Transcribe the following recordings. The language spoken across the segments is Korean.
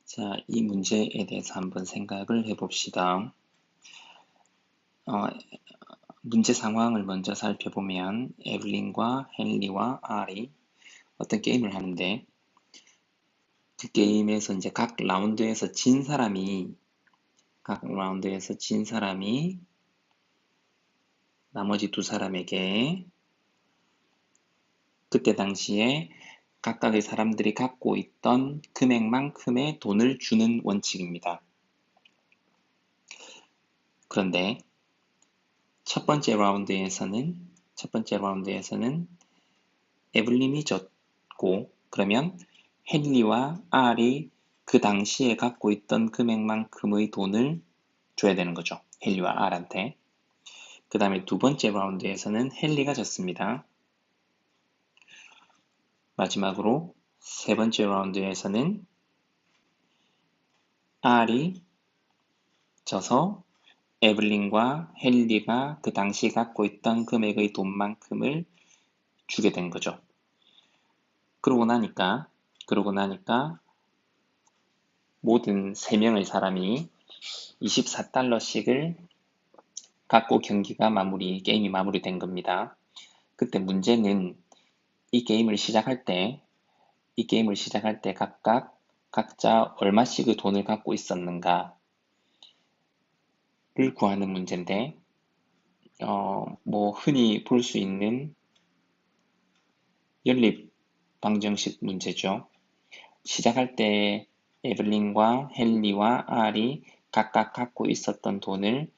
자, 이 문제에 대해서 한번 생각을 해봅시다. 문제 상황을 먼저 살펴보면 에블린과 헨리와 알이 어떤 게임을 하는데 그 게임에서 이제 각 라운드에서 진 사람이 나머지 두 사람에게 그때 당시에 각각의 사람들이 갖고 있던 금액만큼의 돈을 주는 원칙입니다. 그런데 첫 번째 라운드에서는 에블린이 졌고, 그러면 헨리와 알이 그 당시에 갖고 있던 금액만큼의 돈을 줘야 되는 거죠. 헨리와 알한테. 그 다음에 두 번째 라운드에서는 헨리가 졌습니다. 마지막으로 세 번째 라운드에서는 알이 져서 에블린과 헨리가 그 당시 갖고 있던 금액의 돈만큼을 주게 된 거죠. 그러고 나니까 모든 3명의 사람이 24달러씩을 갖고 게임이 마무리된 겁니다. 그때 문제는 이 게임을 시작할 때 각자 얼마씩의 돈을 갖고 있었는가를 구하는 문제인데, 흔히 볼 수 있는 연립 방정식 문제죠. 시작할 때 에블린과 헨리와 알이 각각 갖고 있었던 돈을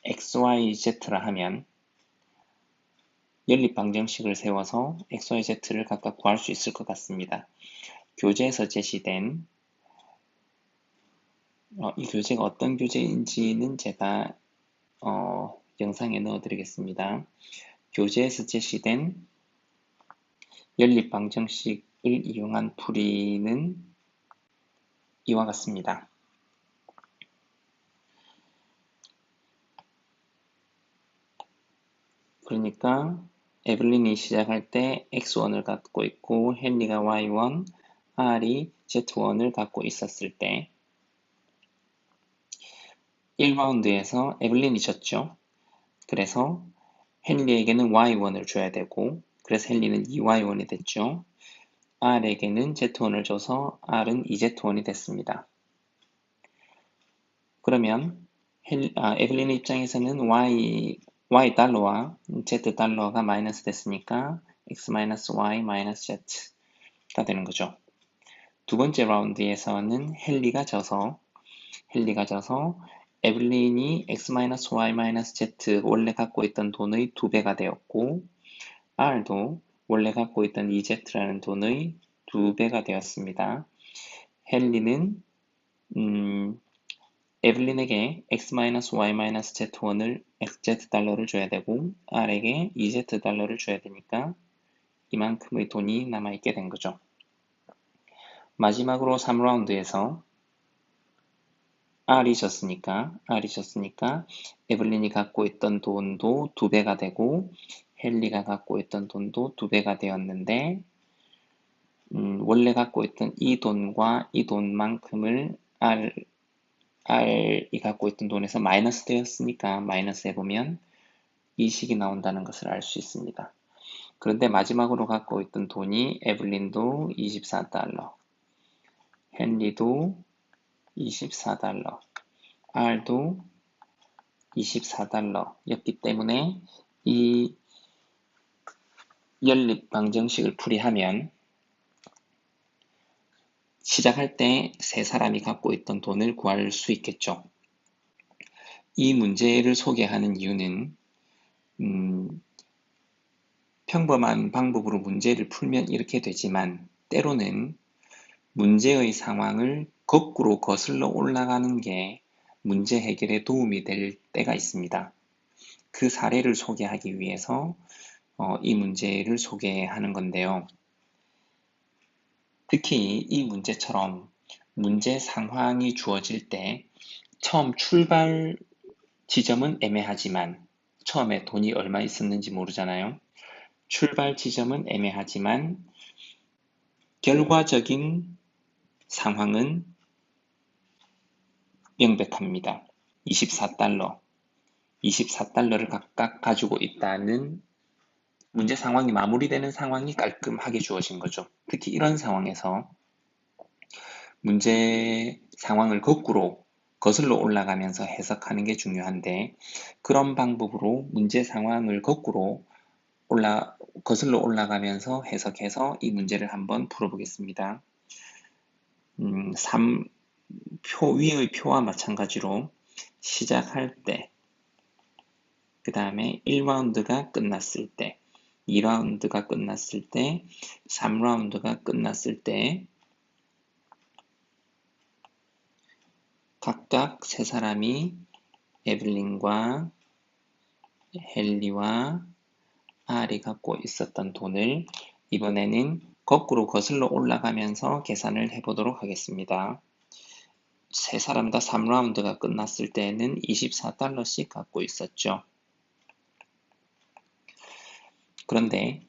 XYZ라 하면 연립 방정식을 세워서 XYZ를 각각 구할 수 있을 것 같습니다. 교재에서 제시된 이 교재가 어떤 교재인지는 제가 영상에 넣어드리겠습니다. 교재에서 제시된 연립 방정식을 이용한 풀이는 이와 같습니다. 그러니까 에블린이 시작할 때 X1을 갖고 있고 헨리가 Y1, R이 Z1을 갖고 있었을 때 1라운드에서 에블린이 졌죠. 그래서 헨리에게는 Y1을 줘야 되고 그래서 헨리는 2Y1이 됐죠. R에게는 Z1을 줘서 R은 2Z1이 됐습니다. 그러면 에블린의 입장에서는 Y 달러와 Z 달러가 마이너스 됐으니까 X-Y-Z가 되는 거죠. 두 번째 라운드에서는 헨리가 져서 에블린이 X-Y-Z 원래 갖고 있던 돈의 2배가 되었고 R도 원래 갖고 있던 2Z라는 돈의 2배가 되었습니다. 헨리는 에블린에게 X-Y-Z1을 Z 달러를 줘야 되고 R에게 2Z 달러를 줘야 되니까 이만큼의 돈이 남아있게 된 거죠. 마지막으로 3라운드에서 R이 졌으니까 에블린이 갖고 있던 돈도 2배가 되고 헨리가 갖고 있던 돈도 2배가 되었는데 원래 갖고 있던 이 돈과 이 돈만큼을 R이 갖고 있던 돈에서 마이너스 되었으니까 마이너스 해보면 이 식이 나온다는 것을 알 수 있습니다. 그런데 마지막으로 갖고 있던 돈이 에블린도 24달러, 헨리도 24달러, R도 24달러였기 때문에 이 연립 방정식을 풀이하면 시작할 때 세 사람이 갖고 있던 돈을 구할 수 있겠죠. 이 문제를 소개하는 이유는 평범한 방법으로 문제를 풀면 이렇게 되지만 때로는 문제의 상황을 거꾸로 거슬러 올라가는 게 문제 해결에 도움이 될 때가 있습니다. 그 사례를 소개하기 위해서 이 문제를 소개하는 건데요. 특히 이 문제처럼 문제 상황이 주어질 때 처음 출발 지점은 애매하지만 처음에 돈이 얼마 있었는지 모르잖아요. 출발 지점은 애매하지만 결과적인 상황은 명백합니다. 24달러, 24달러를 각각 가지고 있다는 문제 상황이 마무리되는 상황이 깔끔하게 주어진 거죠. 특히 이런 상황에서 문제 상황을 거슬러 올라가면서 해석하는 게 중요한데, 그런 방법으로 문제 상황을 거슬러 올라가면서 해석해서 이 문제를 한번 풀어보겠습니다. 위의 표와 마찬가지로 시작할 때, 그 다음에 1라운드가 끝났을 때, 2라운드가 끝났을 때, 3라운드가 끝났을 때 각각 세 사람이 에블린과 헨리와 알이 갖고 있었던 돈을 이번에는 거꾸로 거슬러 올라가면서 계산을 해보도록 하겠습니다. 세 사람 다 3라운드가 끝났을 때는 24달러씩 갖고 있었죠. 그런데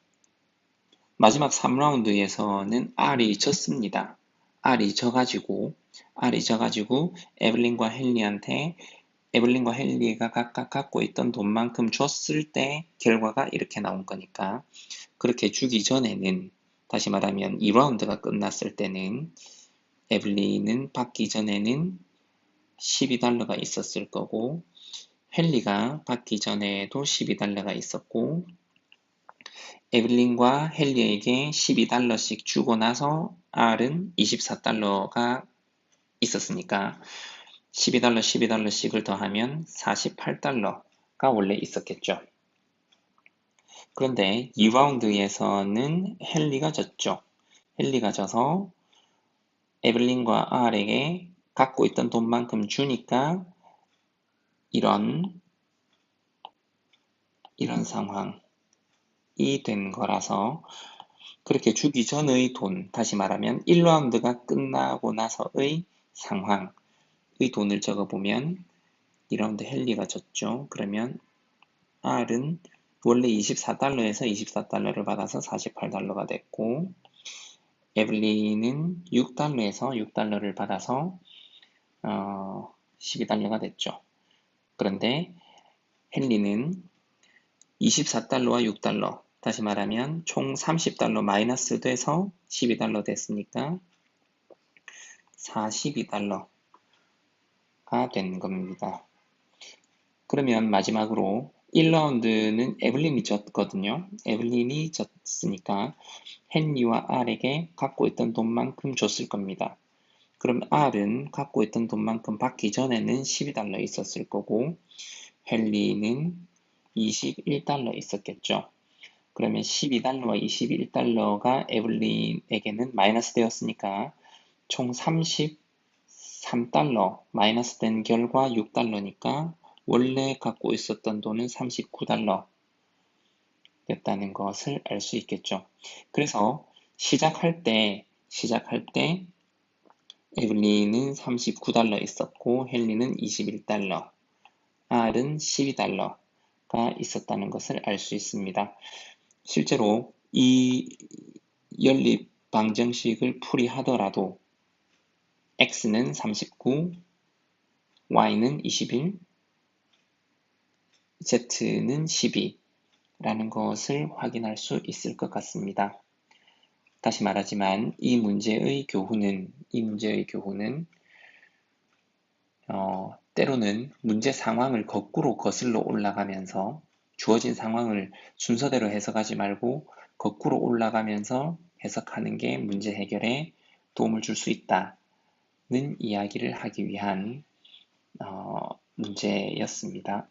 마지막 3라운드에서는 R이 졌습니다. R이 져가지고 에블린과 헨리가 각각 갖고 있던 돈만큼 줬을 때 결과가 이렇게 나온 거니까, 그렇게 주기 전에는, 다시 말하면 2라운드가 끝났을 때는 에블린은 받기 전에는 12달러가 있었을 거고, 헨리가 받기 전에도 12달러가 있었고, 에블린과 헨리에게 12달러씩 주고 나서 R은 24달러가 있었으니까 12달러씩을 더하면 48달러가 원래 있었겠죠. 그런데 2라운드에서는 헨리가 졌죠. 헨리가 져서 에블린과 R에게 갖고 있던 돈만큼 주니까 이런 상황이 된 거라서, 그렇게 주기 전의 돈, 다시 말하면 1라운드가 끝나고 나서의 상황의 돈을 적어보면 2라운드 헨리가 졌죠. 그러면 R은 원래 24달러에서 24달러를 받아서 48달러가 됐고, 에블린은 6달러에서 6달러를 받아서 12달러가 됐죠. 그런데 헨리는 24달러와 6달러, 다시 말하면 총 30달러 마이너스 돼서 12달러 됐으니까 42달러가 된 겁니다. 그러면 마지막으로 1라운드는 에블린이 졌거든요. 에블린이 졌으니까 헨리와 R에게 갖고 있던 돈만큼 줬을 겁니다. 그럼 R은 갖고 있던 돈만큼 받기 전에는 12달러 있었을 거고, 헨리는 21달러 있었겠죠. 그러면 12달러와 21달러가 에블린에게는 마이너스 되었으니까 총 33달러 마이너스 된 결과 6달러니까 원래 갖고 있었던 돈은 39달러 였다는 것을 알 수 있겠죠. 그래서 시작할 때 에블린은 39달러 있었고 헨리는 21달러, R은 12달러가 있었다는 것을 알 수 있습니다. 실제로 이 연립 방정식을 풀이하더라도 x는 39, y는 21, z는 12 라는 것을 확인할 수 있을 것 같습니다. 다시 말하지만 이 문제의 교훈은 때로는 문제 상황을 거꾸로 거슬러 올라가면서, 주어진 상황을 순서대로 해석하지 말고 거꾸로 올라가면서 해석하는 게 문제 해결에 도움을 줄 수 있다는 이야기를 하기 위한 문제였습니다.